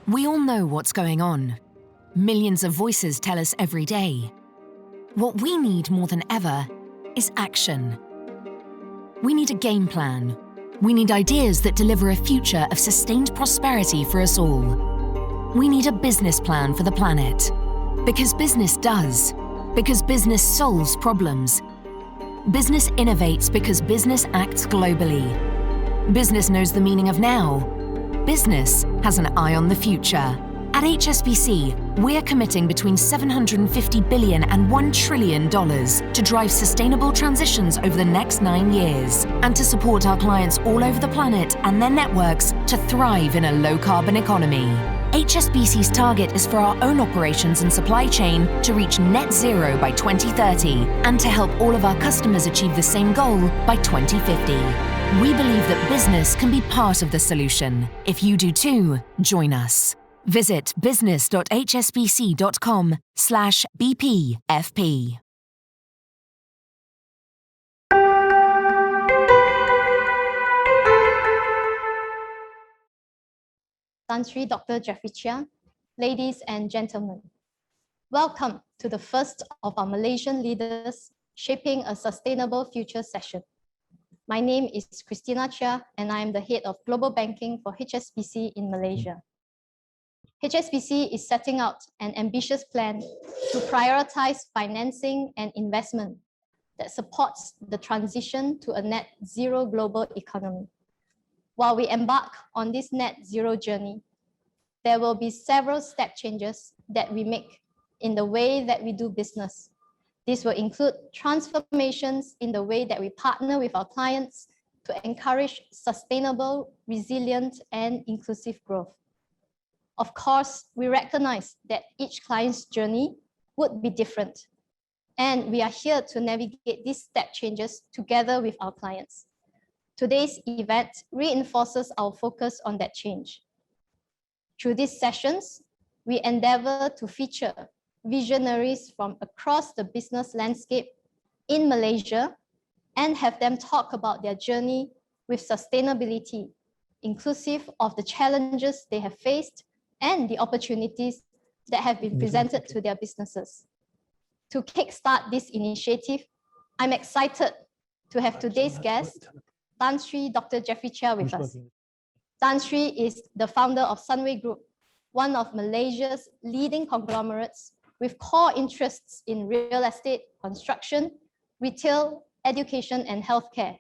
We all know what's going on. Millions of voices tell us every day. What we need more than ever is action. We need a game plan. We need ideas that deliver a future of sustained prosperity for us all. We need a business plan for the planet. Because business does. Because business solves problems. Business innovates because business acts globally. Business knows the meaning of now. Business has an eye on the future. At HSBC, we're committing between $750 billion and $1 trillion to drive sustainable transitions over the next 9 years and to support our clients all over the planet and their networks to thrive in a low-carbon economy. HSBC's target is for our own operations and supply chain to reach net zero by 2030 and to help all of our customers achieve the same goal by 2050. We believe that business can be part of the solution. If you do too, join us. Visit business.hsbc.com/BPFP. Sri Dr. Jeffrey Cheah, ladies and gentlemen, welcome to the first of our Malaysian Leaders Shaping a Sustainable Future session. My name is Christina Cheah, and I am the head of Global Banking for HSBC in Malaysia. HSBC is setting out an ambitious plan to prioritize financing and investment that supports the transition to a net zero global economy. While we embark on this net zero journey, there will be several step changes that we make in the way that we do business. This will include transformations in the way that we partner with our clients to encourage sustainable, resilient, and inclusive growth. Of course, we recognize that each client's journey would be different, and we are here to navigate these step changes together with our clients. Today's event reinforces our focus on that change. Through these sessions, we endeavor to feature visionaries from across the business landscape in Malaysia and have them talk about their journey with sustainability, inclusive of the challenges they have faced and the opportunities that have been presented to their businesses. To kickstart this initiative, I'm excited to have today's guest, Sri Dr. Jeffrey Cheah, with us. Sri is the founder of Sunway Group, one of Malaysia's leading conglomerates with core interests in real estate, construction, retail, education, and healthcare.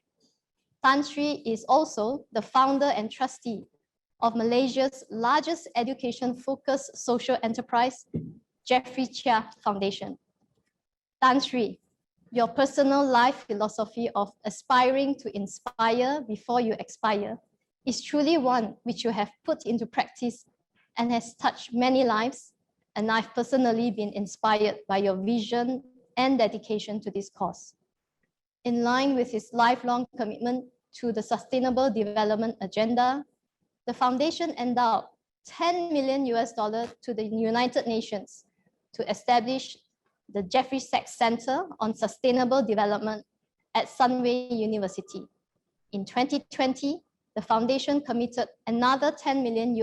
Sri is also the founder and trustee of Malaysia's largest education-focused social enterprise, Jeffrey Cheah Foundation. Sri, your personal life philosophy of aspiring to inspire before you expire is truly one which you have put into practice and has touched many lives, and I've personally been inspired by your vision and dedication to this cause. In line with his lifelong commitment to the Sustainable Development Agenda, the foundation endowed $10 million to the United Nations to establish the Jeffrey Sachs Center on Sustainable Development at Sunway University. In 2020, the foundation committed another $10 million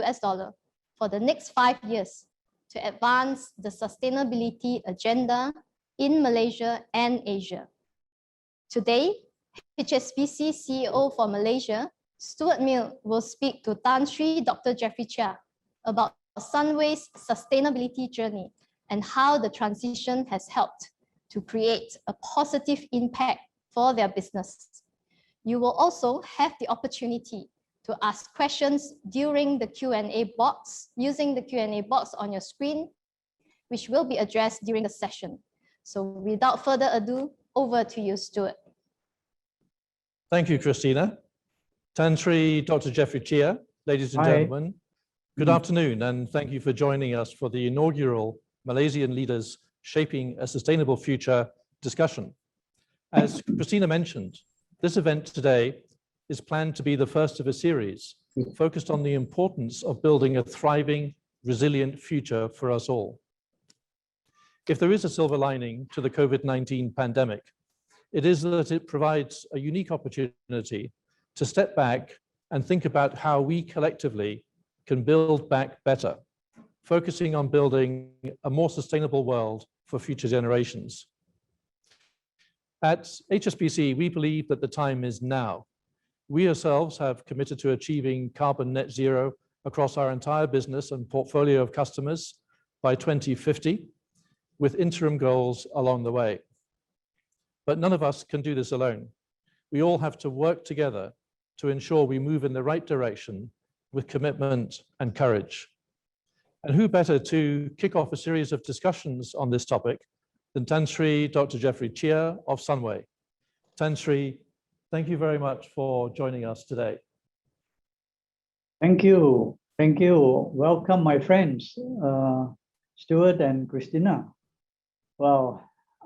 for the next 5 years to advance the sustainability agenda in Malaysia and Asia. Today, HSBC CEO for Malaysia, Stuart Milne, will speak to Sri Dr. Jeffrey Cheah about Sunway's sustainability journey and how the transition has helped to create a positive impact for their business. You will also have the opportunity to ask questions during the Q&A box, using the Q&A box on your screen, which will be addressed during the session. So without further ado, over to you, Stuart. Thank you, Christina. Sri Dr. Jeffrey Cheah, ladies and gentlemen, good afternoon, and thank you for joining us for the inaugural Malaysian Leaders Shaping a Sustainable Future discussion. As Christina mentioned, this event today is planned to be the first of a series focused on the importance of building a thriving, resilient future for us all. If there is a silver lining to the COVID-19 pandemic, it is that it provides a unique opportunity to step back and think about how we collectively can build back better focusing on building a more sustainable world for future generations. At HSBC, we believe that the time is now. We ourselves have committed to achieving carbon net zero across our entire business and portfolio of customers by 2050, with interim goals along the way. But none of us can do this alone. We all have to work together to ensure we move in the right direction with commitment and courage. And who better to kick off a series of discussions on this topic than Tan Sri Dr. Jeffrey Cheah of Sunway. Tan Sri, thank you very much for joining us today. Thank you. Thank you. Welcome, my friends, Stuart and Christina. Well,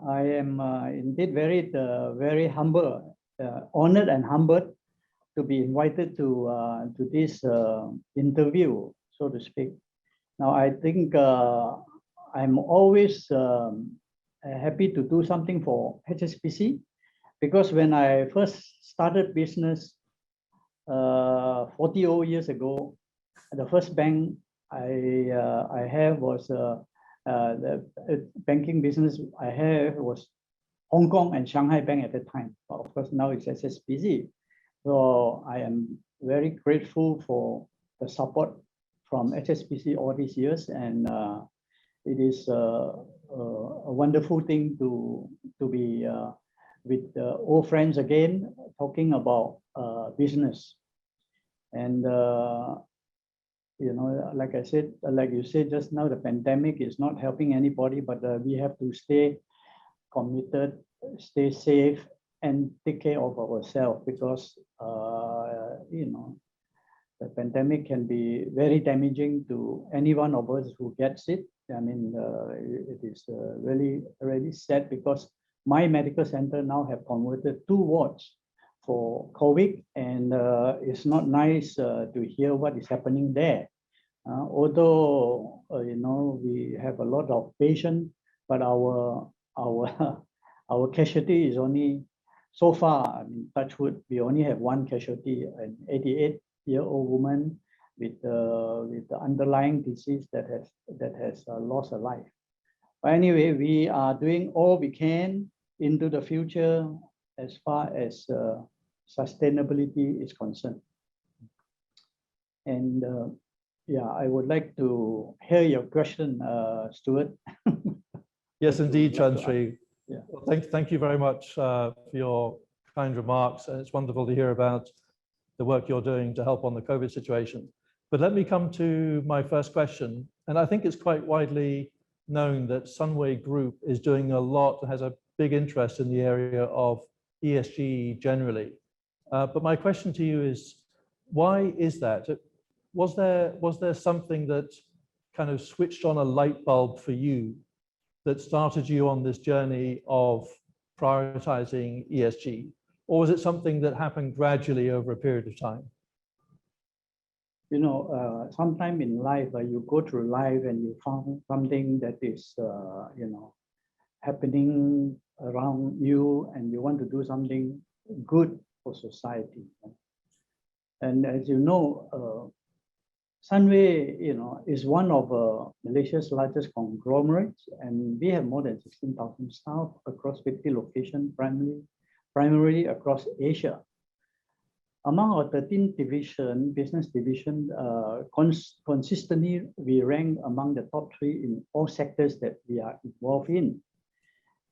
I am indeed very humble, honored and humbled to be invited to this interview, so to speak. Now, I think I'm always happy to do something for HSBC, because when I first started business 40 years ago, the first bank I have was the banking business I have was Hong Kong and Shanghai Bank at the time. But of course, now it's HSBC. So I am very grateful for the support from HSBC all these years, and it is a wonderful thing to be with old friends again, talking about business. And you know, like I said, like you said just now, the pandemic is not helping anybody, but we have to stay committed, stay safe, and take care of ourselves, because you know, the pandemic can be very damaging to any one of us who gets it. I mean, it is really sad, because my medical center now have converted 2 wards for COVID, and it's not nice to hear what is happening there. Although you know, we have a lot of patients, but our casualty is only so far. I mean, touch wood, we only have 1 casualty, an 88-year-old woman with the underlying disease that has lost her life. But anyway, we are doing all we can into the future as far as sustainability is concerned. And yeah, I would like to hear your question, Stuart. Yes, indeed, Tan Sri. Yeah. Well, thank you very much for your kind remarks. And it's wonderful to hear about the work you're doing to help on the COVID situation. But let me come to my first question. And I think it's quite widely known that Sunway Group is doing a lot, has a big interest in the area of ESG generally. But my question to you is, why is that? Was there something that kind of switched on a light bulb for you that started you on this journey of prioritizing ESG? Or was it something that happened gradually over a period of time? You know, sometime in life, you go through life and you found something that is, you know, happening around you, and you want to do something good for society. And as you know, Sunway, you know, is one of Malaysia's largest conglomerates, and we have more than 16,000 staff across 50 locations, primarily across Asia. Among our 13 business division, consistently we rank among the top 3 in all sectors that we are involved in.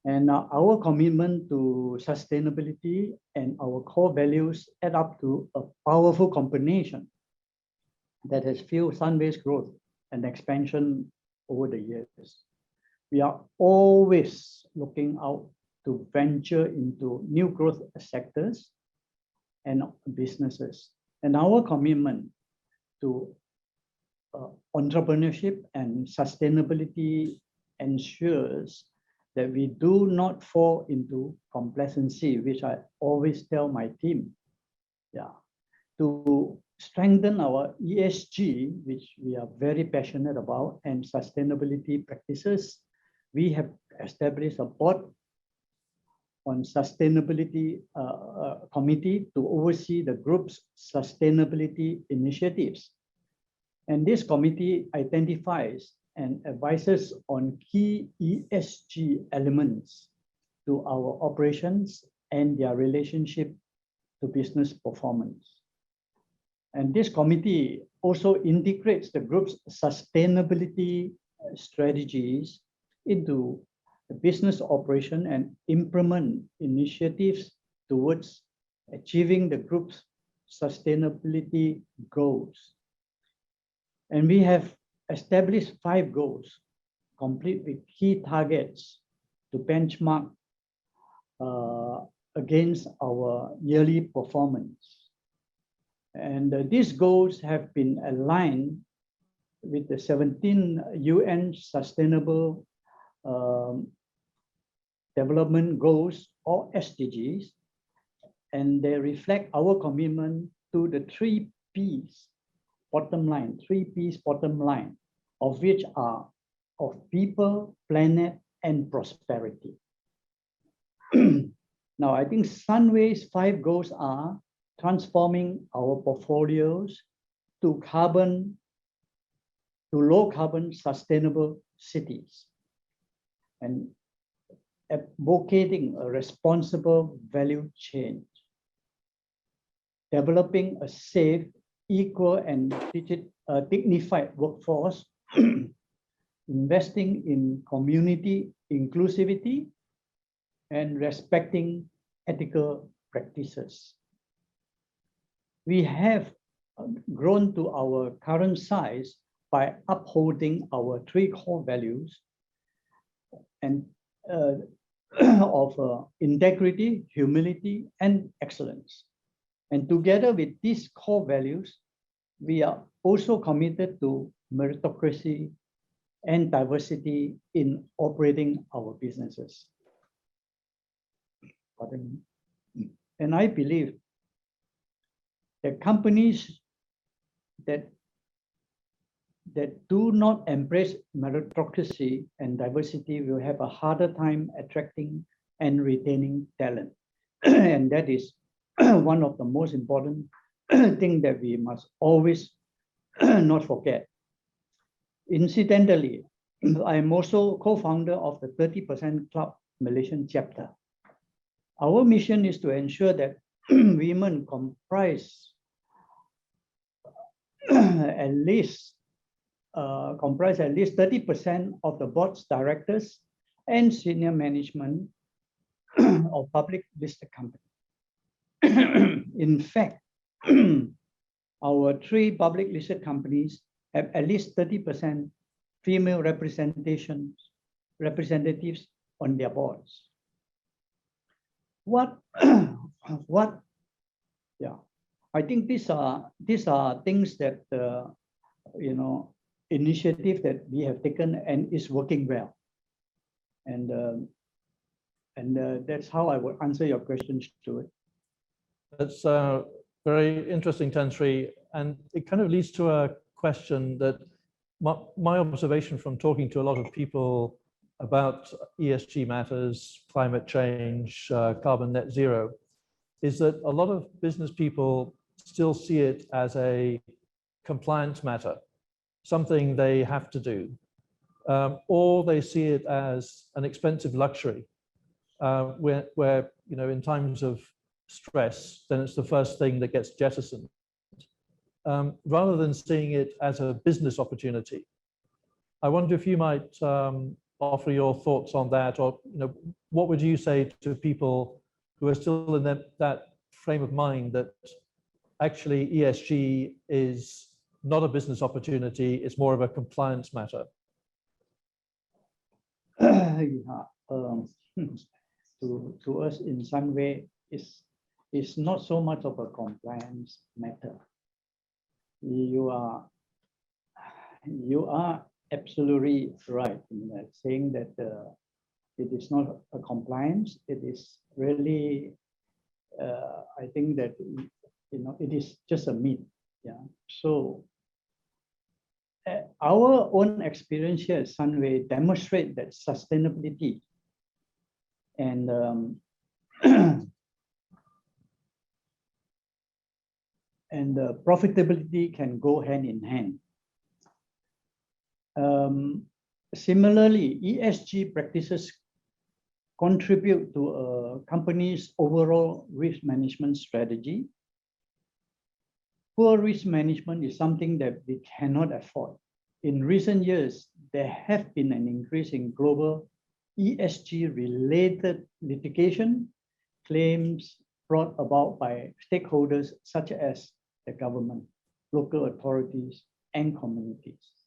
And our commitment to sustainability and our core values add up to a powerful combination that has fueled Sunway's growth and expansion over the years. We are always looking out to venture into new growth sectors and businesses. And our commitment to entrepreneurship and sustainability ensures that we do not fall into complacency, which I always tell my team. Yeah, to strengthen our ESG, which we are very passionate about, and sustainability practices, we have established a board on sustainability committee to oversee the group's sustainability initiatives. And this committee identifies and advises on key ESG elements to our operations and their relationship to business performance. And this committee also integrates the group's sustainability strategies into the business operation and implement initiatives towards achieving the group's sustainability goals. And we have established 5 goals, complete with key targets to benchmark against our yearly performance. And these goals have been aligned with the 17 UN Sustainable Development Goals, or SDGs, and they reflect our commitment to the 3 Ps bottom line, 3 Ps bottom line, of which are of people, planet, and prosperity. Now, I think Sunway's 5 goals are transforming our portfolios to low carbon sustainable cities, and advocating a responsible value chain, developing a safe, equal, and dignified workforce, investing in community inclusivity, and respecting ethical practices. We have grown to our current size by upholding our 3 core values and of integrity, humility, and excellence. And together with these core values, we are also committed to meritocracy and diversity in operating our businesses. And I believe that companies that do not embrace meritocracy and diversity will have a harder time attracting and retaining talent. And that is one of the most important things that we must always not forget. Incidentally, I am also co-founder of the 30% Club Malaysian chapter. Our mission is to ensure that women comprise at least 30% of the board's directors and senior management of public listed companies. In fact, our 3 public listed companies have at least 30% female representatives on their boards. I think these are things that initiative that we have taken and is working well. And that's how I would answer your question, Stuart. That's very interesting, Tan Sri, and it kind of leads to a question that my observation from talking to a lot of people about ESG matters, climate change, carbon net zero, is that a lot of business people still see it as a compliance matter, something they have to do, or they see it as an expensive luxury, where in times of stress, then it's the first thing that gets jettisoned, rather than seeing it as a business opportunity. I wonder if you might offer your thoughts on that, or what would you say to people who are still in that frame of mind that actually ESG is not a business opportunity, it's more of a compliance matter? To us in some way, it's not so much of a compliance matter. You are absolutely right in that, saying that it is not a compliance. It is really, I think that it is just a myth. Yeah. So our own experience here at Sunway demonstrate that sustainability and and profitability can go hand in hand. Similarly, ESG practices contribute to a company's overall risk management strategy. Poor risk management is something that we cannot afford. In recent years, there have been an increase in global ESG-related litigation claims brought about by stakeholders such as the government, local authorities, and communities.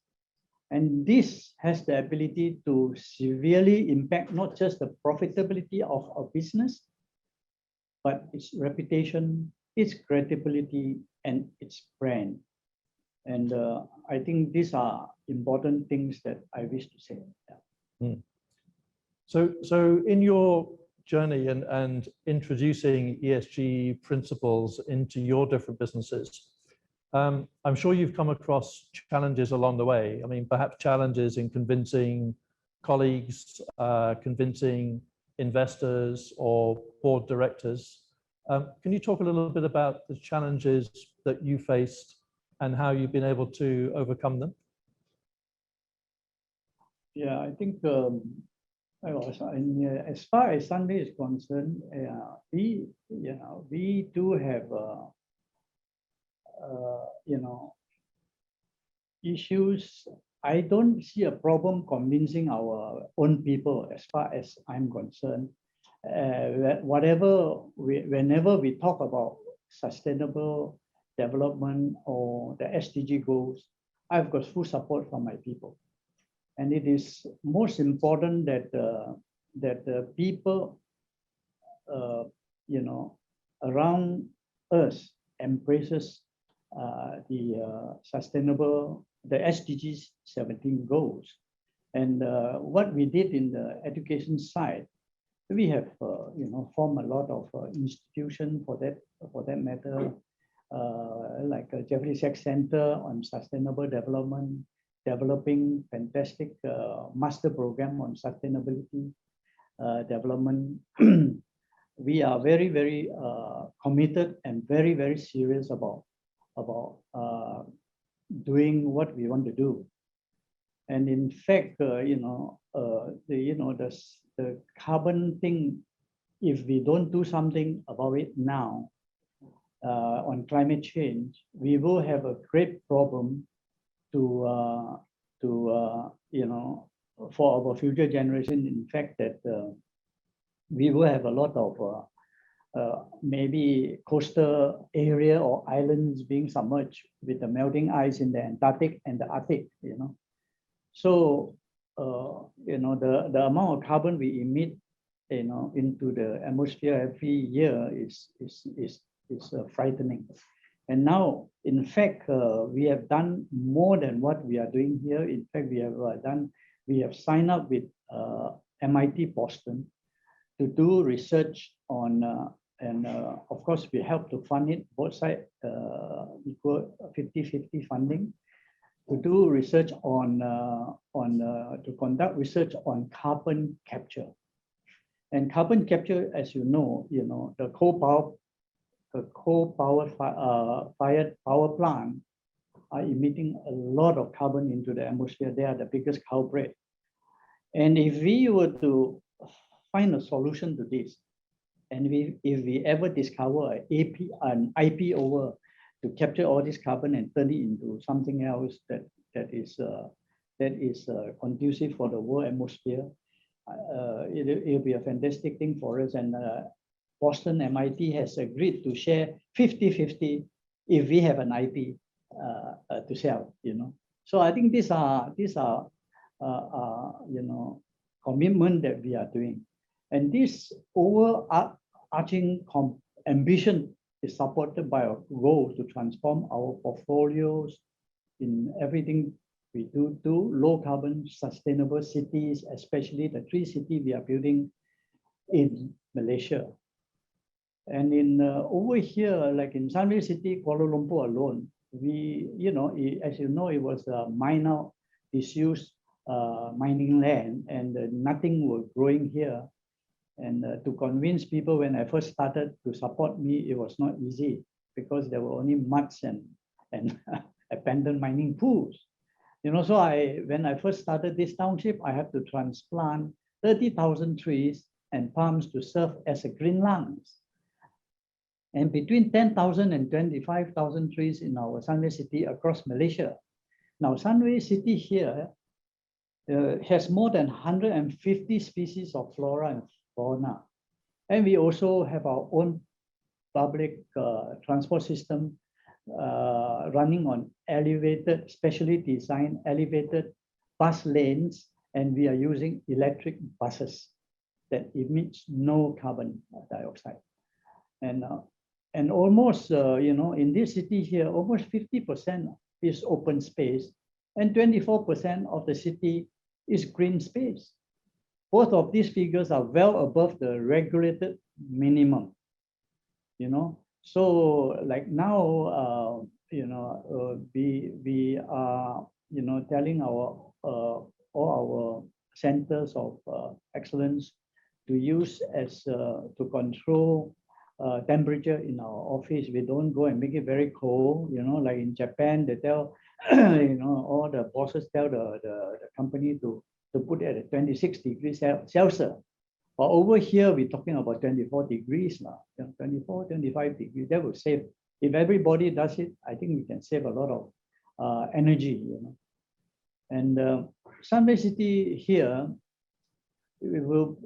And this has the ability to severely impact not just the profitability of a business, but its reputation, its credibility, and its brand. And I think these are important things that I wish to say. Yeah. So in your journey and introducing ESG principles into your different businesses, I'm sure you've come across challenges along the way. I mean, perhaps challenges in convincing colleagues, convincing investors or board directors. Can you talk a little bit about the challenges that you faced and how you've been able to overcome them? Yeah, I think as far as Sunway is concerned, we do have issues. I don't see a problem convincing our own people as far as I'm concerned. Whenever we talk about sustainable development or the SDG goals, I've got full support from my people. And it is most important that the people, around us embraces the SDGs 17 goals. And what we did in the education side, we have formed a lot of institutions for that matter, like a Jeffrey Sachs Center on Sustainable Development, developing fantastic master program on sustainability development. We are very, very committed and very, very serious about doing what we want to do. And in fact, the carbon thing, if we don't do something about it now on climate change, we will have a great problem for our future generation. In fact, that we will have a lot of maybe coastal area or islands being submerged with the melting ice in the Antarctic and the Arctic. So the amount of carbon we emit into the atmosphere every year is frightening. And now, in fact, we have done more than what we are doing here. In fact, we have signed up with MIT Boston to do research on, and of course, we help to fund it, both sides equal 50-50 funding, to do research to conduct research on carbon capture. And carbon capture, as you know, the coal-fired power plant are emitting a lot of carbon into the atmosphere. They are the biggest culprit. And if we were to find a solution to this, and if we ever discover an IP over to capture all this carbon and turn it into something else that is conducive for the world atmosphere, it'll be a fantastic thing for us. And Boston MIT has agreed to share 50-50 if we have an IP to sell. So I think these are commitment that we are doing, and this overarching ambition is supported by a goal to transform our portfolios in everything we do to low carbon sustainable cities, especially the 3 cities we are building in Malaysia. And in over here, like in Sunway City, Kuala Lumpur alone, we, as you know, it was a minor disused mining land, and nothing was growing here. And to convince people when I first started to support me, it was not easy because there were only muds and abandoned mining pools. You know, so when I first started this township, I had to transplant 30,000 trees and palms to serve as a green lungs. And between 10,000 and 25,000 trees in our Sunway City across Malaysia. Now, Sunway City here has more than 150 species of flora and fauna. And we also have our own public transport system running on elevated, specially designed elevated bus lanes, and we are using electric buses that emits no carbon dioxide. And almost, you know, in this city here, almost 50% is open space, and 24% of the city is green space. Both of these figures are well above the regulated minimum, you know. So like now, you know, we are, you know, telling our all our centers of excellence to use as to control temperature in our office. We don't go and make it very cold, you know, like in Japan, they tell, you know, all the bosses tell the company to put it at 26 degrees Celsius. But over here, we're talking about 24 degrees now, 24, 25 degrees. That would save, if everybody does it, I think we can save a lot of energy, you know. And Sunway City here, it will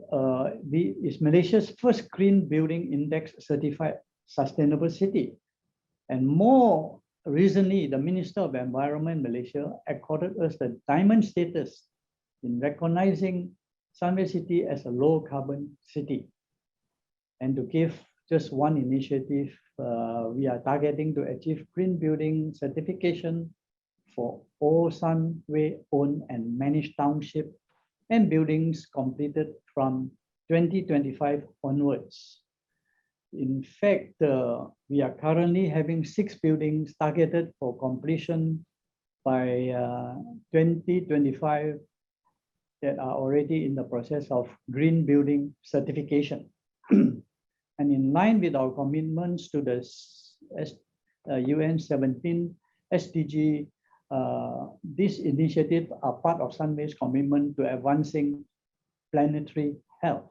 is Malaysia's first Green Building Index certified sustainable city. And more recently, the Minister of Environment Malaysia accorded us the diamond status in recognizing Sunway City as a low carbon city. And to give just one initiative, we are targeting to achieve green building certification for all Sunway owned and managed township and buildings completed from 2025 onwards. In fact, we are currently having 6 buildings targeted for completion by 2025 that are already in the process of green building certification. And in line with our commitments to the UN 17 SDG, these initiatives are part of Sunway's commitment to advancing planetary health.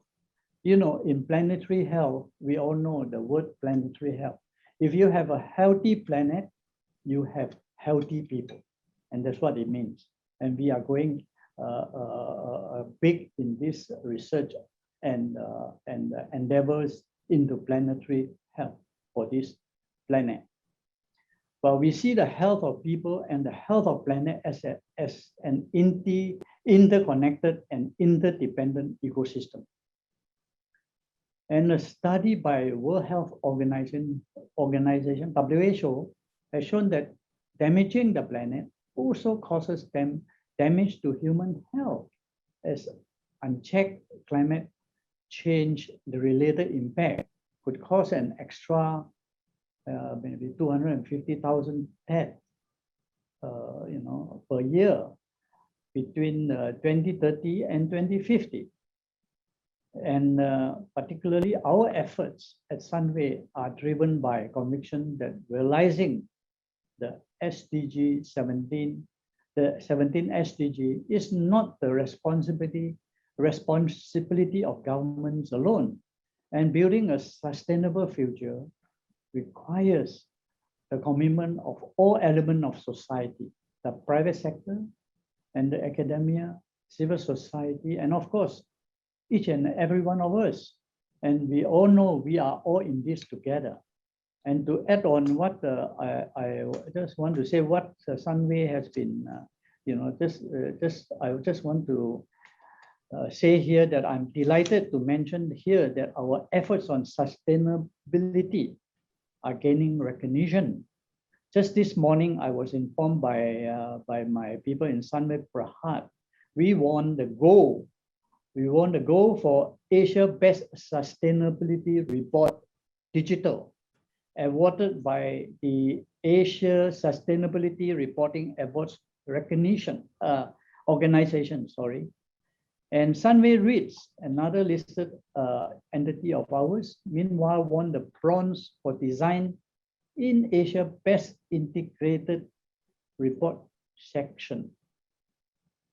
You know, in planetary health, we all know the word planetary health. If you have a healthy planet, you have healthy people. And that's what it means. And we are going big in this research and endeavors into planetary health for this planet. But we see the health of people and the health of planet as an interconnected and interdependent ecosystem. And a study by World Health Organization, WHO, has shown that damaging the planet also causes damage to human health, as unchecked climate change, the related impact could cause an extra maybe 250,000 deaths, you know, per year between 2030 and 2050. And particularly our efforts at Sunway are driven by conviction that realizing the SDG 17, the 17 SDG is not the responsibility of governments alone. And building a sustainable future requires the commitment of all elements of society, the private sector and the academia, civil society, and of course, each and every one of us. And we all know we are all in this together. And to add on what I just want to say, what Sunway has been, you know, I just want to say here that I'm delighted to mention here that our efforts on sustainability are gaining recognition. Just this morning, I was informed by my people in Sunway Prahat, we won the gold. We won the gold for Asia Best Sustainability Report Digital, awarded by the Asia Sustainability Reporting Awards Recognition Organization, sorry. And Sunway REITs, another listed entity of ours, meanwhile won the bronze for design in Asia Best Integrated Report section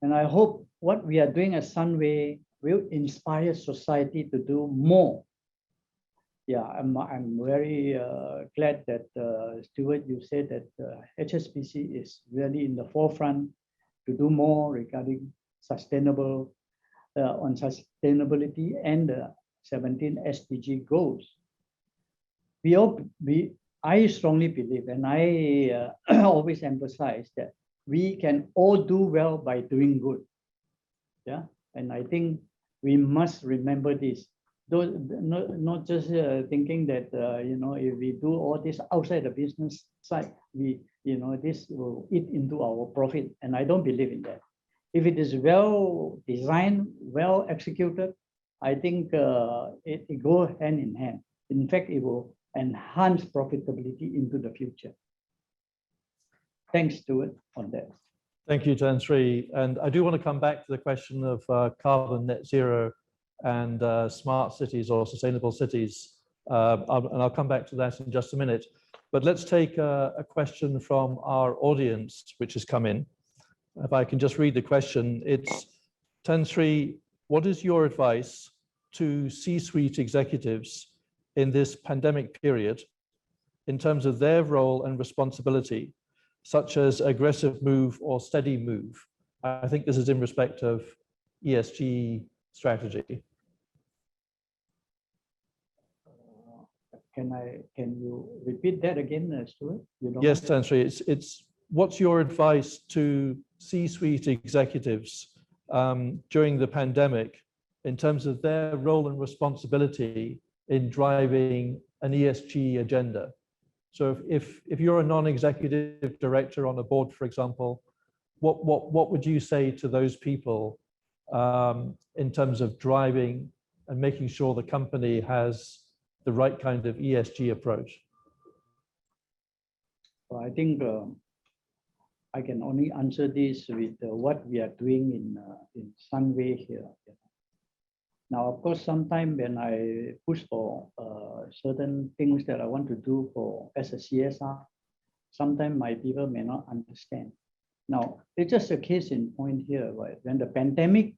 And I hope what we are doing at Sunway will inspire society to do more. Yeah, I'm very glad that Stuart, you said that HSBC is really in the forefront to do more regarding sustainable on sustainability and the 17 SDG goals. I strongly believe, and I always emphasize that we can all do well by doing good. Yeah, and I think we must remember this. Though not just thinking that if we do all this outside the business side, this will eat into our profit, and I don't believe in that. If it is well designed, well executed, I think it goes hand in hand. In fact, it will enhance profitability into the future. Thanks, Stuart, on that. Thank you, Tan Sri. And I do want to come back to the question of carbon net zero and smart cities or sustainable cities. And I'll come back to that in just a minute. But let's take a question from our audience, which has come in. If I can just read the question, it's Tan Sri, what is your advice to C-suite executives in this pandemic period in terms of their role and responsibility, such as aggressive move or steady move? I think this is in respect of ESG strategy. Can you repeat that again, Stuart? Yes, Tan Sri, it's what's your advice to C-suite executives during the pandemic in terms of their role and responsibility in driving an ESG agenda? So if you're a non-executive director on a board, for example, what would you say to those people in terms of driving and making sure the company has the right kind of ESG approach? Well, I think I can only answer this with what we are doing in Sunway here. Now, of course, sometimes when I push for certain things that I want to do as a CSR, sometimes my people may not understand. Now, it's just a case in point here, right? When the pandemic,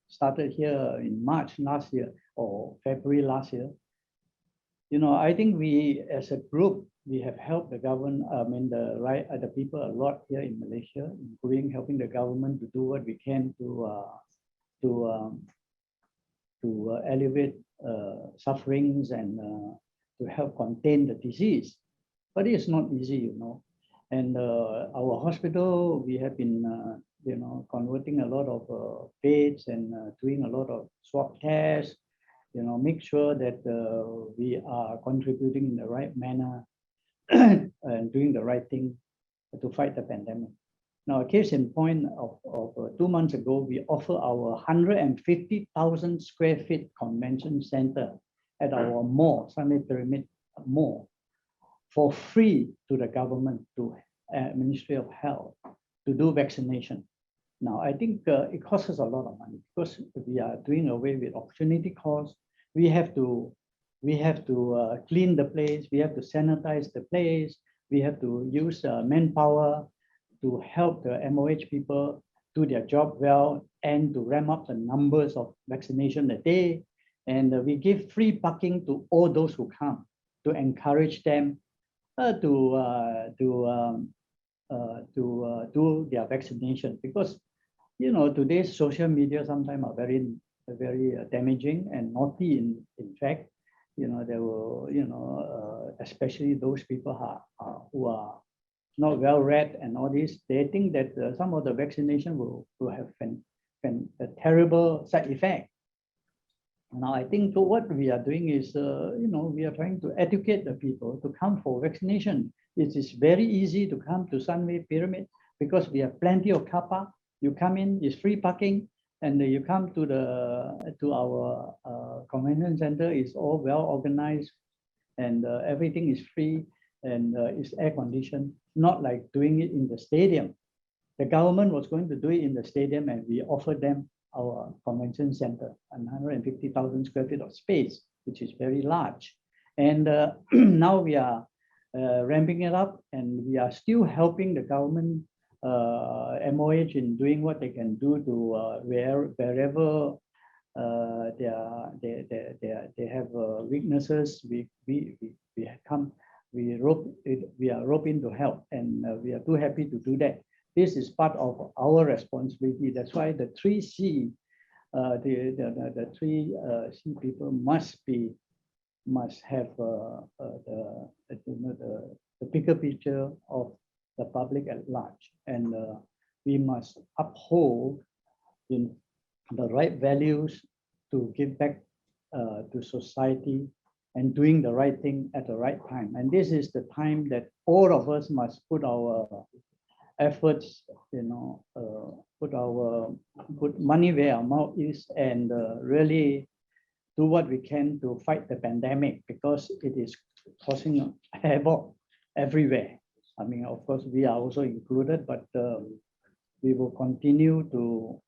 started here in March last year or February last year, I think we, as a group, we have helped the government, the people a lot here in Malaysia, including helping the government to do what we can to alleviate sufferings and to help contain the disease. But it's not easy, And our hospital, we have been, converting a lot of beds and doing a lot of swab tests, make sure that we are contributing in the right manner and doing the right thing to fight the pandemic. Now, a case in point of 2 months ago, we offer our 150,000 square feet convention center at our mall, Sunway Pyramid Mall, for free to the government, to Ministry of Health, to do vaccination. Now, I think it costs us a lot of money because we are doing away with opportunity costs. We have to clean the place. We have to sanitize the place. We have to use manpower to help the MOH people do their job well and to ramp up the numbers of vaccination a day. And we give free parking to all those who come to encourage them to do their vaccination, because today's social media sometimes are very damaging and naughty. In fact, there were especially those people who are not well read and all this. They think that some of the vaccination will have a terrible side effect. Now, I think what we are doing is, we are trying to educate the people to come for vaccination. It is very easy to come to Sunway Pyramid because we have plenty of car park. You come in, it's free parking, and you come to our convention center. It's all well organized, and everything is free and it's air conditioned. Not like doing it in the stadium. The government was going to do it in the stadium, and we offered them our convention center, 150,000 square feet of space, which is very large. And now we are ramping it up, and we are still helping the government MOH in doing what they can do to wherever they have weaknesses. We are roping to help, and we are too happy to do that. This is part of our responsibility. That's why the 3C, the 3C people must have the bigger picture of the public at large, and we must uphold in the right values to give back to society and doing the right thing at the right time. And this is the time that all of us must put our efforts, put money where our mouth is, and really do what we can to fight the pandemic, because it is causing havoc everywhere. I mean, of course, we are also included, but we will continue to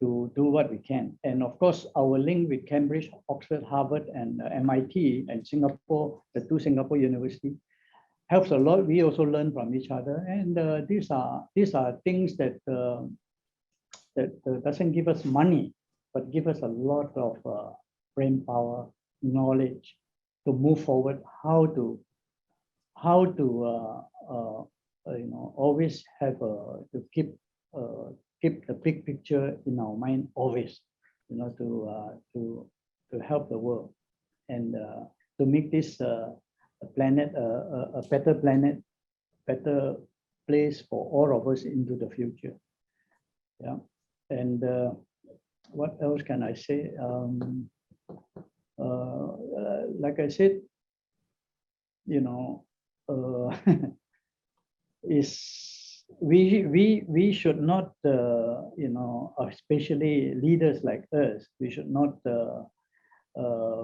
do what we can. And of course, our link with Cambridge, Oxford, Harvard, and MIT and Singapore, the two Singapore universities, helps a lot. We also learn from each other, and these are things that doesn't give us money, but give us a lot of brain power, knowledge to move forward. How to always have to keep the big picture in our mind always, to help the world, and to make this a planet a better planet, better place for all of us into the future. Yeah, and what else can I say? Like I said, is we should not, especially leaders like us, we should not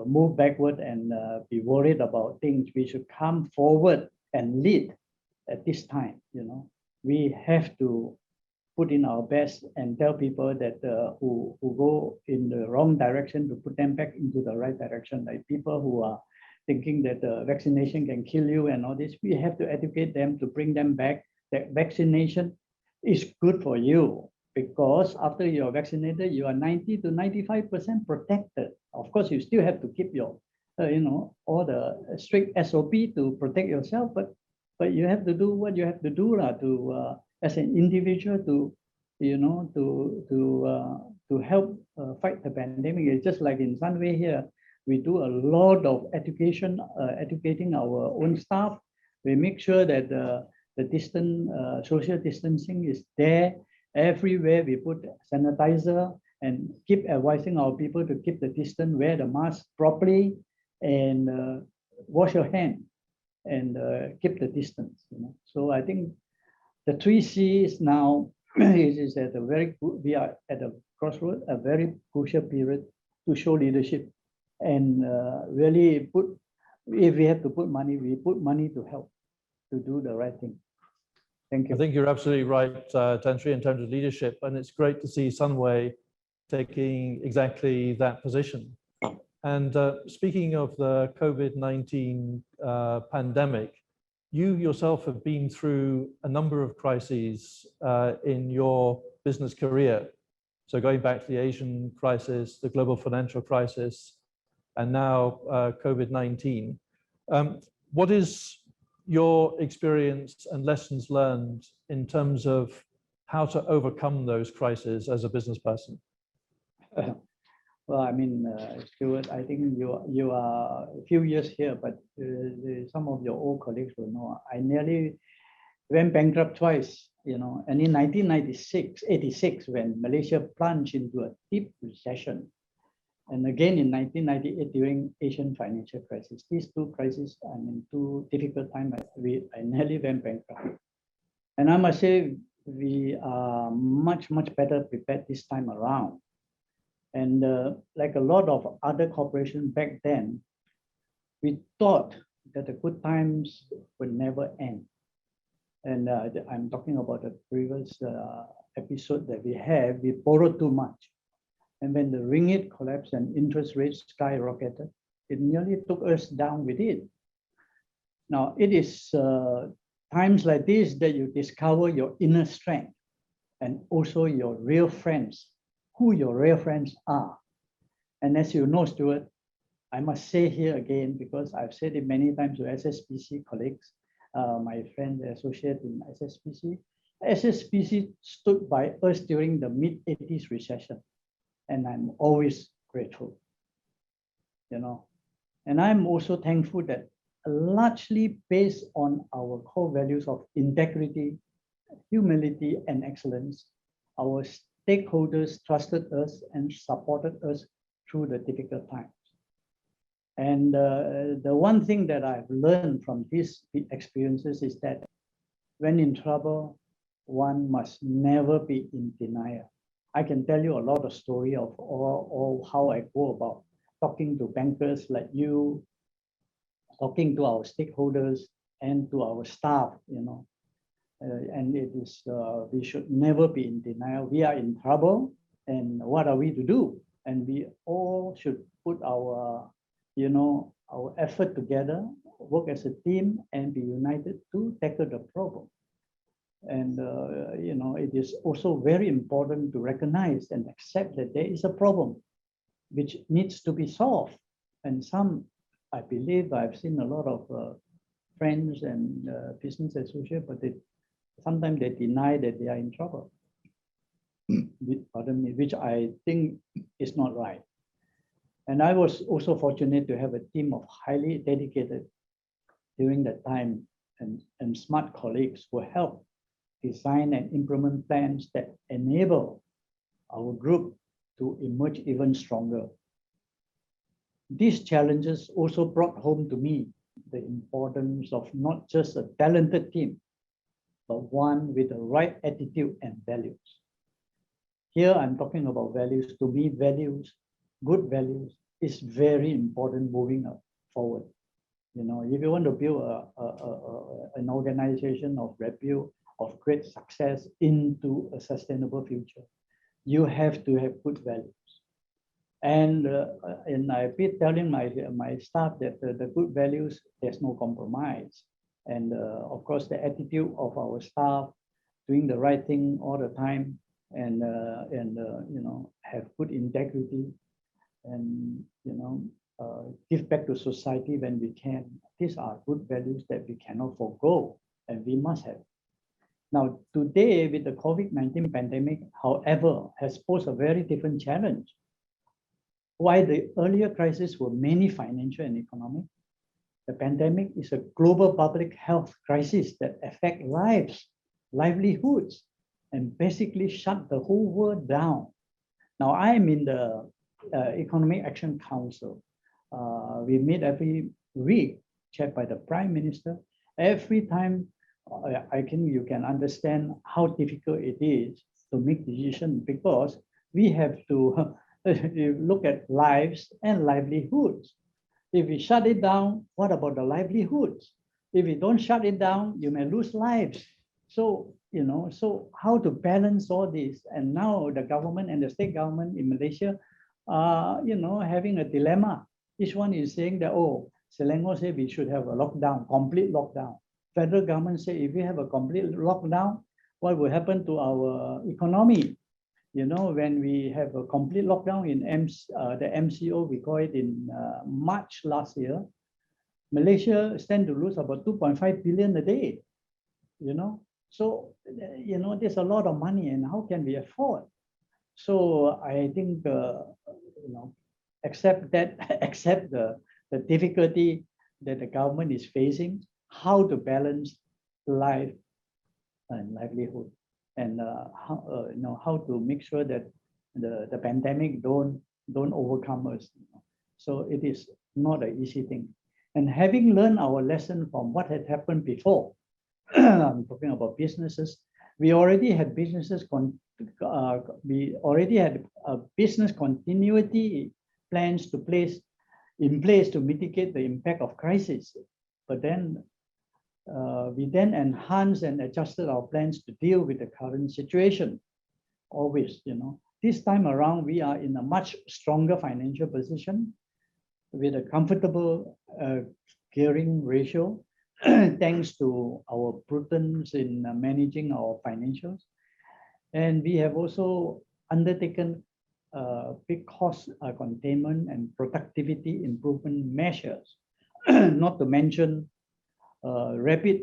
move backward and be worried about things. We should come forward and lead at this time. We have to put in our best and tell people that who go in the wrong direction to put them back into the right direction. Like people who are thinking that vaccination can kill you and all this, we have to educate them to bring them back that vaccination is good for you, because after you're vaccinated, you are 90 to 95% protected. Of course, you still have to keep your, all the strict SOP to protect yourself, but you have to do what you have to do to as an individual to help fight the pandemic. It's just like in Sunway here, we do a lot of education, educating our own staff. We make sure that the social distancing is there everywhere. We put sanitizer and keep advising our people to keep the distance, wear the mask properly, and wash your hand, and keep the distance. So I think the 3Cs now is at a we are at a crossroad, a very crucial period to show leadership, and really if we have to put money, we put money to help to do the right thing. Thank you. I think you're absolutely right, Tan Sri, in terms of leadership, and it's great to see Sunway taking exactly that position. And speaking of the COVID-19 pandemic, you yourself have been through a number of crises in your business career. So going back to the Asian crisis, the global financial crisis, and now COVID-19. What is your experience and lessons learned in terms of how to overcome those crises as a business person? Well, I mean, Stuart, I think you are a few years here, but some of your old colleagues will know I nearly went bankrupt twice, and in 86, when Malaysia plunged into a deep recession, and again in 1998 during Asian financial crisis. These two crises, I mean, two difficult times, I nearly went bankrupt. And I must say, we are much better prepared this time around. And like a lot of other corporations back then, we thought that the good times would never end. And I'm talking about the previous episode that we borrowed too much. And when the ringgit collapsed and interest rates skyrocketed, it nearly took us down with it. Now, it is times like this that you discover your inner strength and also your real friends, who your real friends are. And as you know, Stuart, I must say here again, because I've said it many times to HSBC colleagues, my friend, the associate in HSBC. HSBC stood by us during the mid-80s recession, and I'm always grateful, you know. And I'm also thankful that largely based on our core values of integrity, humility, and excellence, our stakeholders trusted us and supported us through the difficult times. And the one thing that I've learned from these experiences is that when in trouble, one must never be in denial. I can tell you a lot of story of all how I go about talking to bankers like you, talking to our stakeholders and to our staff, you know. And it is, we should never be in denial. We are in trouble, and what are we to do? And we all should put our, you know, our effort together, work as a team, and be united to tackle the problem. And, you know, it is also very important to recognize and accept that there is a problem which needs to be solved. And some, I believe I've seen a lot of friends and business associates, but sometimes they deny that they are in trouble, pardon me, which I think is not right. And I was also fortunate to have a team of highly dedicated during that time and smart colleagues who helped design and implement plans that enable our group to emerge even stronger. These challenges also brought home to me the importance of not just a talented team, but one with the right attitude and values. Here I'm talking about values. To me, values, good values, is very important moving forward. You know, if you want to build an organization of repute, of great success into a sustainable future, you have to have good values. And I've been telling my staff that the good values, there's no compromise. And of course, the attitude of our staff, doing the right thing all the time, and you know, have good integrity, and you know, give back to society when we can. These are good values that we cannot forego, and we must have. Now, today with the COVID-19 pandemic, however, has posed a very different challenge. While the earlier crises were mainly financial and economic, the pandemic is a global public health crisis that affects lives, livelihoods, and basically shut the whole world down. Now, I'm in the Economic Action Council. We meet every week, chaired by the Prime Minister. Every time, you can understand how difficult it is to make decisions, because we have to look at lives and livelihoods. If we shut it down, what about the livelihoods? If we don't shut it down, you may lose lives. So, you know, so how to balance all this? And now the government and the state government in Malaysia are, you know, having a dilemma. Each one is saying that, oh, Selangor said we should have a lockdown, complete lockdown. Federal government say if we have a complete lockdown, what will happen to our economy? You know, when we have a complete lockdown in the MCO, we call it in March last year, Malaysia stand to lose about 2.5 billion a day, you know. So, you know, there's a lot of money, and how can we afford? So I think, you know, accept the difficulty that the government is facing, how to balance life and livelihood, and how, you know, how to make sure that the pandemic don't overcome us. You know? So it is not an easy thing. And having learned our lesson from what had happened before, I'm talking about businesses. We already had businesses. We already had business continuity plans in place to mitigate the impact of crisis. But then we then enhanced and adjusted our plans to deal with the current situation. Always, you know, this time around, we are in a much stronger financial position with a comfortable gearing ratio thanks to our prudence in managing our financials. And we have also undertaken big cost containment and productivity improvement measures, not to mention rapid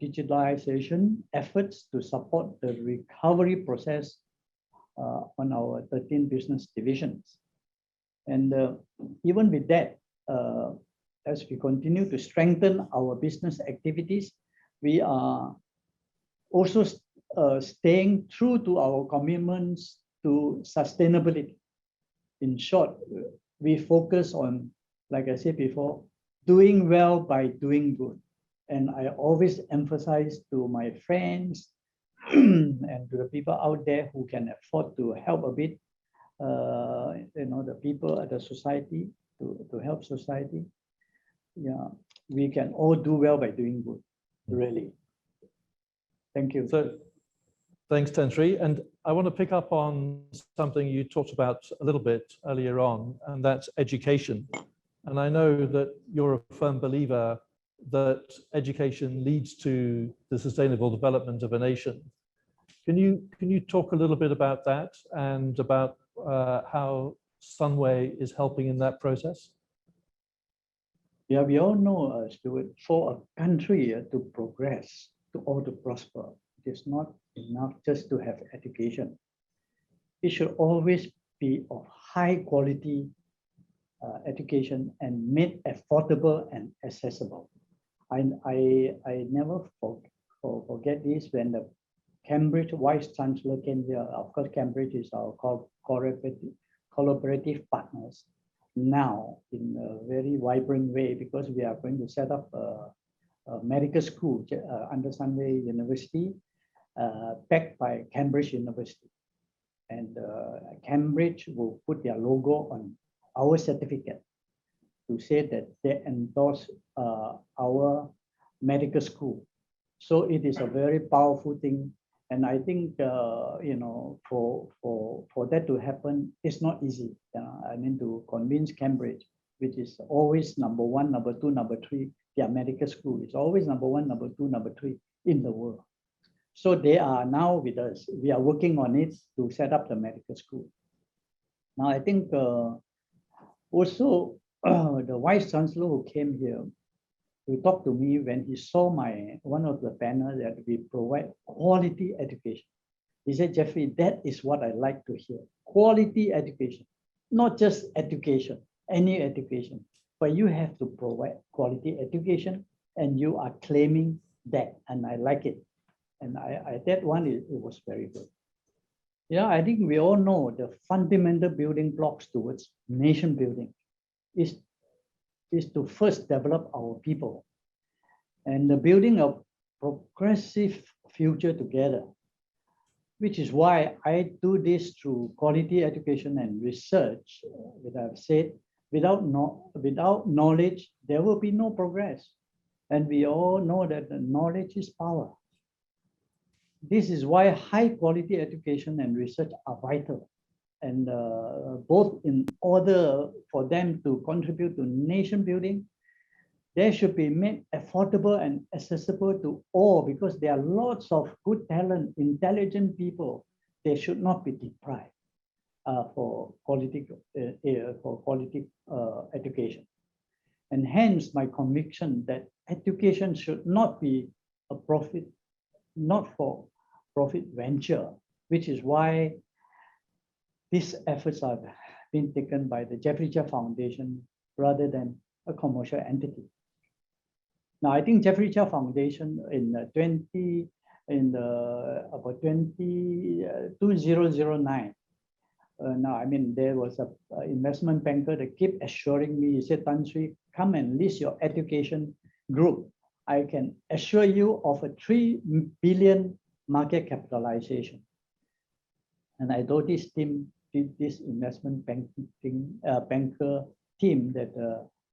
digitalization efforts to support the recovery process on our 13 business divisions. And even with that, as we continue to strengthen our business activities, we are also staying true to our commitments to sustainability. In short, we focus on, like I said before, doing well by doing good. And I always emphasize to my friends and to the people out there who can afford to help a bit, the people at the society, to help society. Yeah, we can all do well by doing good, really. Thank you. So, thanks, Tan Sri. And I want to pick up on something you talked about a little bit earlier on, and that's education. And I know that you're a firm believer that education leads to the sustainable development of a nation. Can you talk a little bit about that and about how Sunway is helping in that process? Yeah, we all know, Stuart, for a country to progress, to prosper, it is not enough just to have education. It should always be of high quality education and made affordable and accessible. I never forget this when the Cambridge Vice Chancellor came here. Of course, Cambridge is our collaborative partners now in a very vibrant way, because we are going to set up a medical school under Sunway University, backed by Cambridge University. And Cambridge will put their logo on our certificate to say that they endorse our medical school. So it is a very powerful thing. And I think, for that to happen, it's not easy. I mean, to convince Cambridge, which is always number one, number two, number three, their medical school is always number one, number two, number three in the world. So they are now with us. We are working on it to set up the medical school. Now, I think also the Vice Chancellor who came here, he talked to me when he saw one of the banners that we provide quality education. He said, Jeffrey, that is what I like to hear. Quality education, not just education, any education, but you have to provide quality education, and you are claiming that, and I like it. And that one, it was very good. Yeah, I think we all know the fundamental building blocks towards nation building is to first develop our people and the building a progressive future together, which is why I do this through quality education and research. That I've said, without knowledge, there will be no progress. And we all know that the knowledge is power. This is why high quality education and research are vital. And both in order for them to contribute to nation building, they should be made affordable and accessible to all, because there are lots of good talent, intelligent people. They should not be deprived for quality education. And hence my conviction that education should not be a profit, not for profit venture, which is why these efforts are being taken by the Jeffrey Cheah Foundation rather than a commercial entity. Now, I think Jeffrey Cheah Foundation in 2009. Now, I mean, there was an investment banker that kept assuring me, he said, Tan Sri, come and list your education group. I can assure you of a 3 billion market capitalization. And I told this team, this investment banker team that,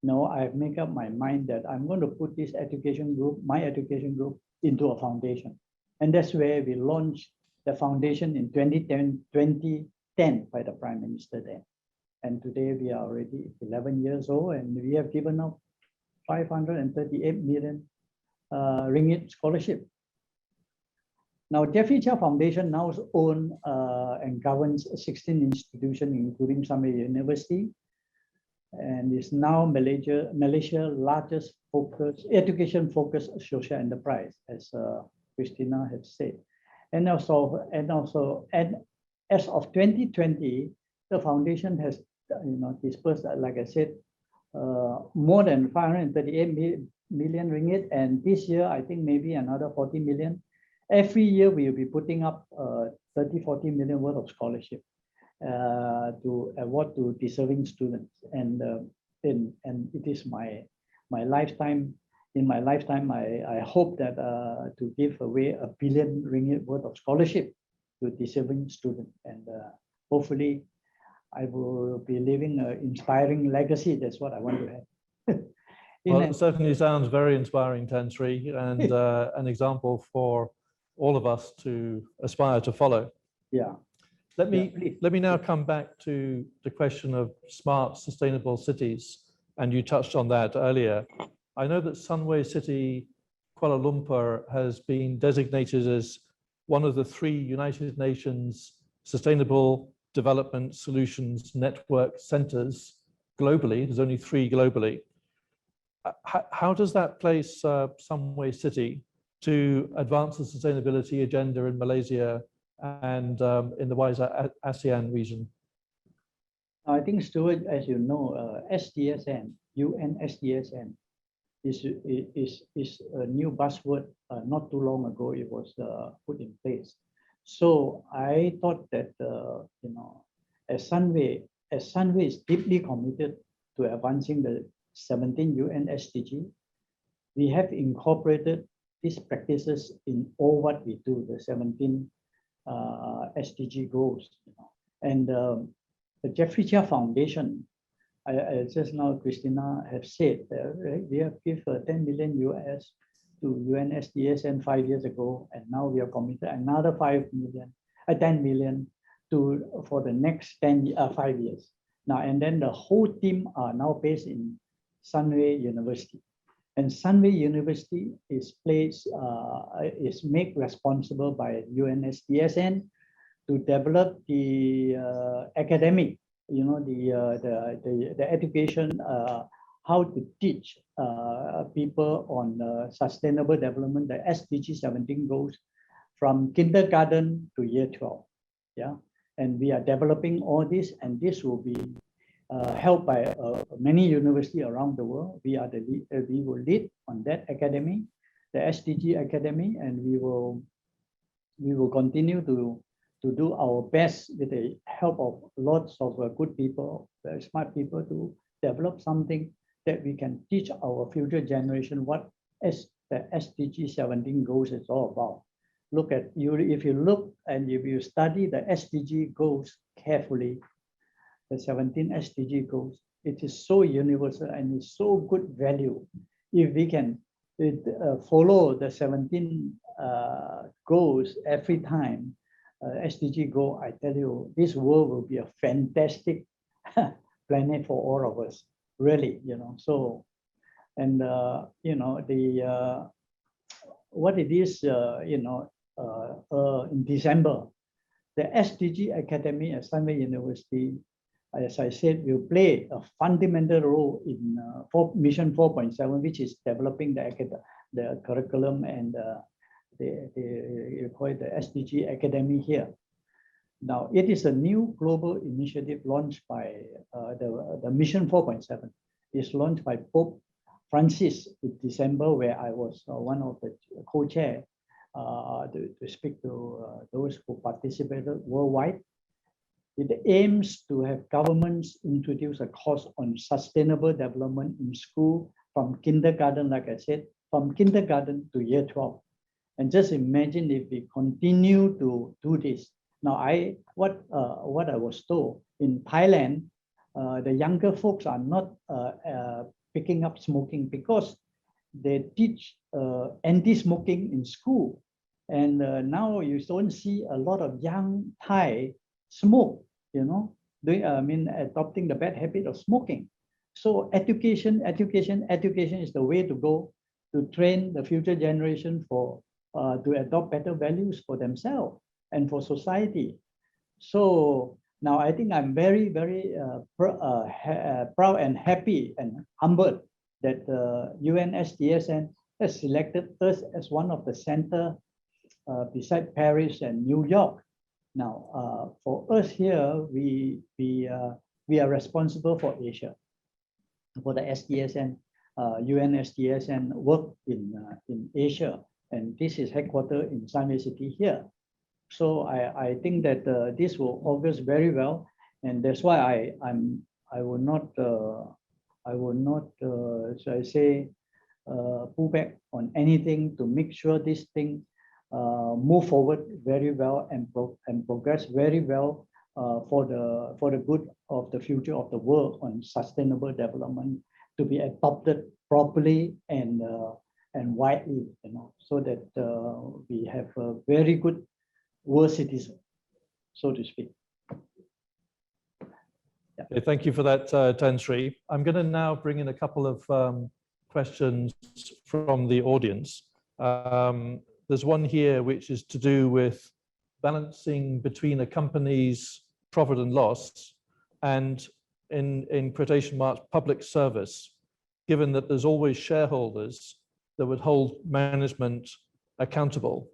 no, I've made up my mind that I'm going to put this education group, my education group, into a foundation. And that's where we launched the foundation in 2010 by the Prime Minister then. And today we are already 11 years old, and we have given out 538 million ringgit scholarship. Now, Jeffrey Cheah Foundation now owns and governs 16 institutions, including Sunway University, and is now Malaysia's largest education-focused social enterprise, as Christina had said. And as of 2020, the foundation has dispersed, like I said, more than 538 million ringgit, and this year I think maybe another 40 million. Every year we will be putting up 30-40 million worth of scholarship to award to deserving students, and it is my lifetime. In my lifetime, I hope that to give away 1 billion ringgit worth of scholarship to deserving students, and hopefully I will be leaving an inspiring legacy. That's what I want to have. Well, it certainly sounds very inspiring, Tan Sri, and an example for all of us to aspire to follow. Yeah. Let me now come back to the question of smart, sustainable cities, and you touched on that earlier. I know that Sunway City, Kuala Lumpur, has been designated as one of the 3 United Nations Sustainable Development Solutions Network centers globally. There's only 3 globally. How does that place Sunway City to advance the sustainability agenda in Malaysia and in the wider ASEAN region? I think, Stuart, as you know, SDSN, UN SDSN, is a new buzzword. Not too long ago, it was put in place. So I thought that as Sunway is deeply committed to advancing the 17 UN SDG, we have incorporated these practices in all what we do, the 17 SDG goals. And the Jeffrey Cheah Foundation, I just now Christina have said, we have given 10 million US to UNSDSN 5 years ago, and now we are committed another 10 million for the next 5 years. Now, and then the whole team are now based in Sunway University. And Sunway University is made responsible by UNSDSN to develop the academic, the education, how to teach people on sustainable development, the SDG 17 goals from kindergarten to year 12. Yeah, and we are developing all this, and this will be helped by many universities around the world. We will lead on that academy, the SDG Academy, and we will continue to do our best with the help of lots of good people, very smart people, to develop something that we can teach our future generation what the SDG 17 goals is all about. Look at you, if you look and if you study the SDG goals carefully, the 17 SDG goals, it is so universal and it's so good value. If we can follow the 17 goals every time, SDG goal, I tell you, this world will be a fantastic planet for all of us, really, So, and what it is, in December, the SDG Academy at Sunway University, as I said, will play a fundamental role in Mission 4.7, which is developing the curriculum and you call it the SDG Academy here. Now, it is a new global initiative launched by the Mission 4.7. It's launched by Pope Francis in December, where I was one of the co-chair to speak to those who participated worldwide. It aims to have governments introduce a course on sustainable development in school from kindergarten, like I said, from kindergarten to year 12. And just imagine if we continue to do this. Now, what I was told in Thailand, the younger folks are not picking up smoking because they teach anti-smoking in school. And now you don't see a lot of young Thai smoke, adopting the bad habit of smoking. So education is the way to go to train the future generation for to adopt better values for themselves and for society. So now I think I'm very, very proud and happy and humbled that UNSDSN has selected us as one of the center beside Paris and New York. Now, for us here, we are responsible for Asia, for the SDSN, UNSDSN work in Asia, and this is headquartered in Sunway City here. So I think that this will augurs very well, and that's why I will not shall I say pull back on anything to make sure this thing move forward very well and progress very well for the good of the future of the world on sustainable development to be adopted properly and widely, you know, so that we have a very good world citizen, so to speak. Yeah. Okay, thank you for that, Tan Sri. I'm going to now bring in a couple of questions from the audience. There's one here which is to do with balancing between a company's profit and loss and in quotation marks public service, given that there's always shareholders that would hold management accountable.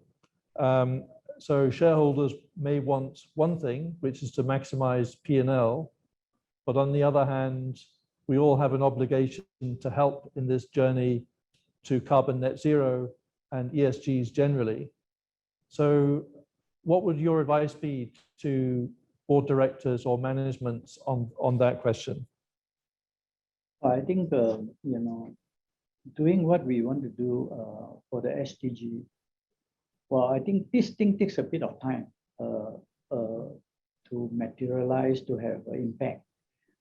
So shareholders may want one thing, which is to maximize P&L, but on the other hand, we all have an obligation to help in this journey to carbon net zero and ESGs generally. So what would your advice be to board directors or management on that question? I think, you know, doing what we want to do for the SDG, well, I think this thing takes a bit of time to materialize, to have an impact.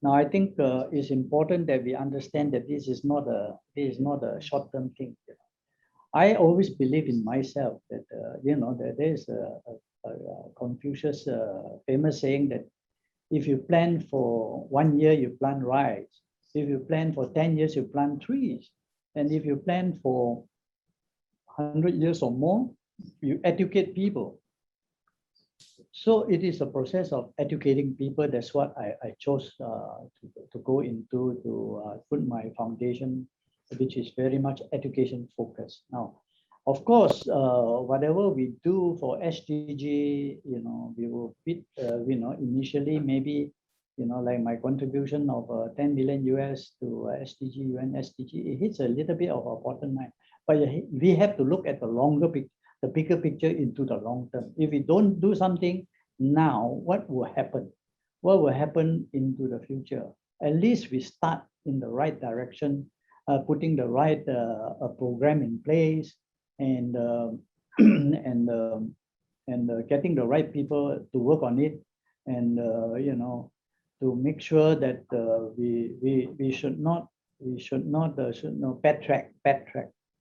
Now, I think it's important that we understand that this is not a short-term thing. I always believe in myself that, you know, that there is a Confucius famous saying that if you plan for 1 year, you plant rice. If you plan for 10 years, you plant trees. And if you plan for 100 years or more, you educate people. So it is a process of educating people. That's what I chose to go into, to put my foundation, which is very much education focused. Now, of course, whatever we do for SDG, you know, we will fit, you know, initially maybe, you know, like my contribution of 10 million US to SDG, UN SDG, it hits a little bit of a bottom line. But we have to look at the longer picture, the bigger picture into the long term. If we don't do something now, what will happen? What will happen into the future? At least we start in the right direction, putting the right program in place, and getting the right people to work on it, and you know, to make sure that we should not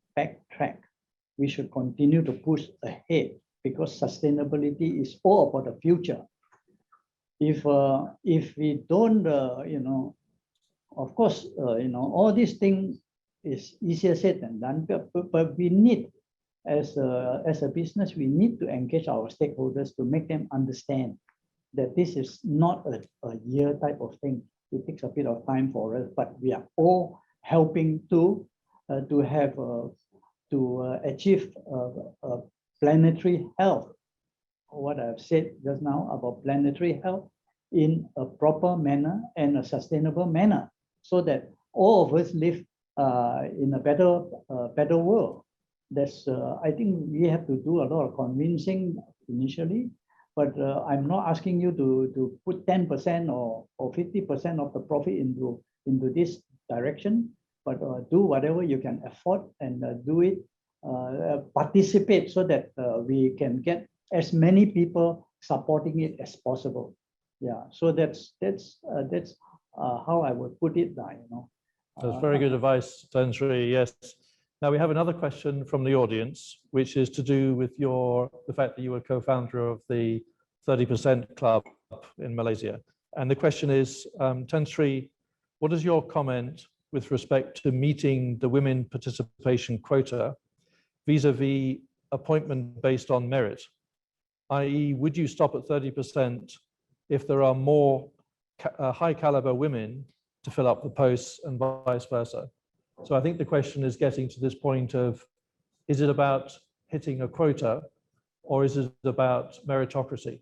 backtrack. We should continue to push ahead, because sustainability is all about the future. If we don't, you know, of course, you know, all these things is easier said than done, but we need, as a business, we need to engage our stakeholders to make them understand that this is not a year type of thing. It takes a bit of time for us, but we are all helping to have to achieve planetary health. What I've said just now about planetary health in a proper manner and a sustainable manner, so that all of us live in a better world. That's I think we have to do a lot of convincing initially, but I'm not asking you to put 10% or 50% of the profit into this direction, but do whatever you can afford and do it, participate, so that we can get as many people supporting it as possible. Yeah, so that's how I would put it, you know. That's very good advice, Tan Sri. Yes. Now we have another question from the audience, which is to do with the fact that you were co-founder of the 30% Club in Malaysia. And the question is, Tan Sri, what is your comment with respect to meeting the women participation quota vis-a-vis appointment based on merit? i.e., would you stop at 30% if there are more high caliber women to fill up the posts and vice versa? So I think the question is getting to this point of, is it about hitting a quota or is it about meritocracy?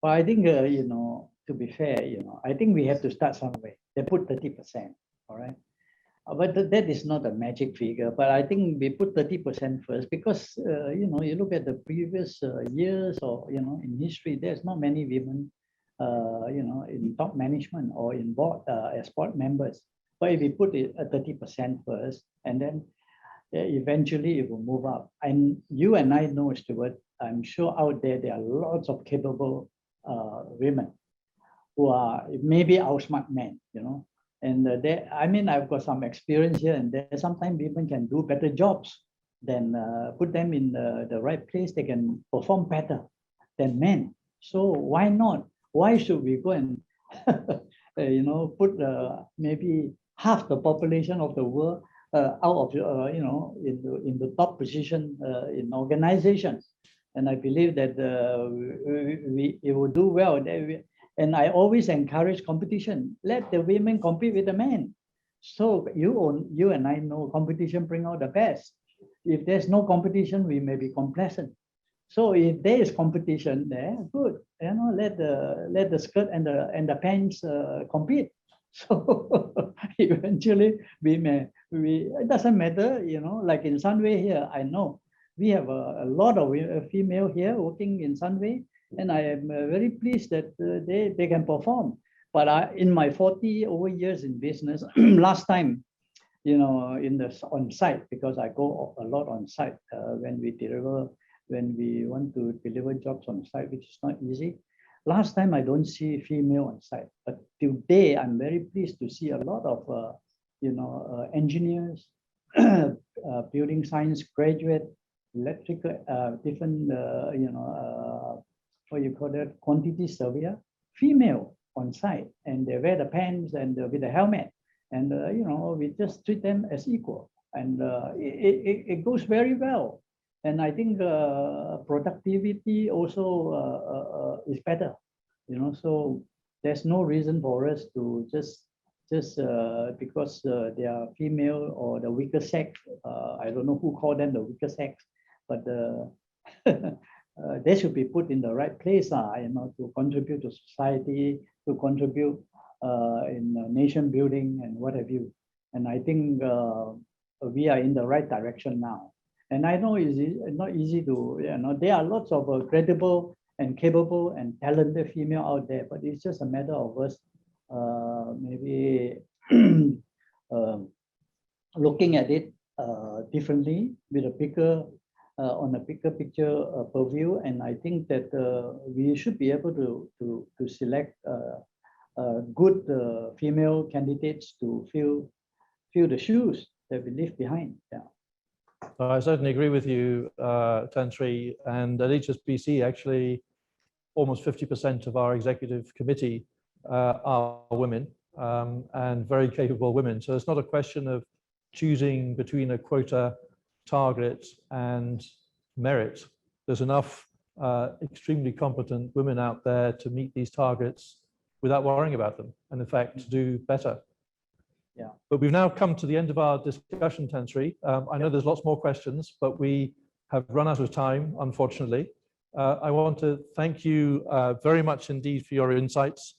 Well, I think, to be fair, I think we have to start somewhere. They put 30%, all right? But that is not a magic figure, but I think we put 30% first because, you look at the previous years or, in history, there's not many women, in top management or in board as board members. But if we put it at 30% first, and then eventually it will move up. And you and I know, Stuart, I'm sure out there are lots of capable women who are maybe outsmart men, And I've got some experience here and there. Sometimes women can do better jobs than put them in the right place. They can perform better than men. So why not? Why should we go and, put maybe half the population of the world out of, in the top position in organizations? And I believe that it will do well. And I always encourage competition. Let the women compete with the men. So you and I know competition bring out the best. If there's no competition, we may be complacent. So if there is competition there, good. Let the skirt and the pants compete. So eventually it doesn't matter. Like in Sunway here, I know we have a lot of female here working in Sunway. And I am very pleased that they can perform. But in my 40 over years in business, last time, on site, because I go a lot on site when we want to deliver jobs on site, which is not easy. Last time I don't see female on site, but today I'm very pleased to see a lot of engineers, building science graduate, electrical, different what you call that, quantity surveyor, female on site, and they wear the pants and with the helmet, and we just treat them as equal, and it goes very well, and I think productivity also is better, so there's no reason for us to just because they are female or the weaker sex. I don't know who called them the weaker sex, but they should be put in the right place, to contribute to society, to contribute in nation building and what have you. And I think we are in the right direction now. And I know it's not easy to, there are lots of credible and capable and talented female out there, but it's just a matter of us maybe looking at it differently with a bigger on a bigger picture purview, and I think that we should be able to select good female candidates to fill the shoes that we leave behind. Yeah. I certainly agree with you, Tan Sri, and at HSBC, actually, almost 50% of our executive committee are women, and very capable women. So it's not a question of choosing between a quota target and merit. There's enough extremely competent women out there to meet these targets without worrying about them, and in fact to do better. Yeah. But we've now come to the end of our discussion, Tan Sri. I know there's lots more questions, but we have run out of time, unfortunately. I want to thank you very much indeed for your insights.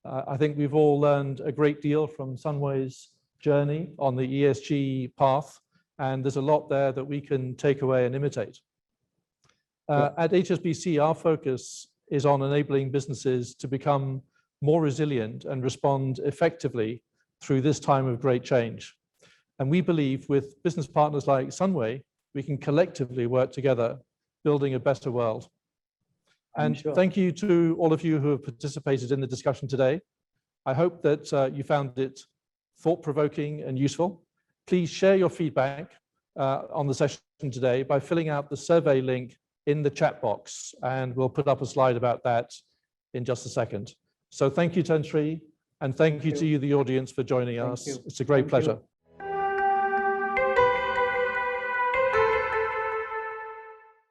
I think we've all learned a great deal from Sunway's journey on the ESG path, and there's a lot there that we can take away and imitate. At HSBC, our focus is on enabling businesses to become more resilient and respond effectively through this time of great change. And we believe with business partners like Sunway, we can collectively work together, building a better world. And thank you to all of you who have participated in the discussion today. I hope that you found it thought-provoking and useful. Please share your feedback on the session today by filling out the survey link in the chat box, and we'll put up a slide about that in just a second. So thank you, Tan Sri. And thank you to you. you, the audience, for joining Thank us. you. It's a great Thank you. pleasure.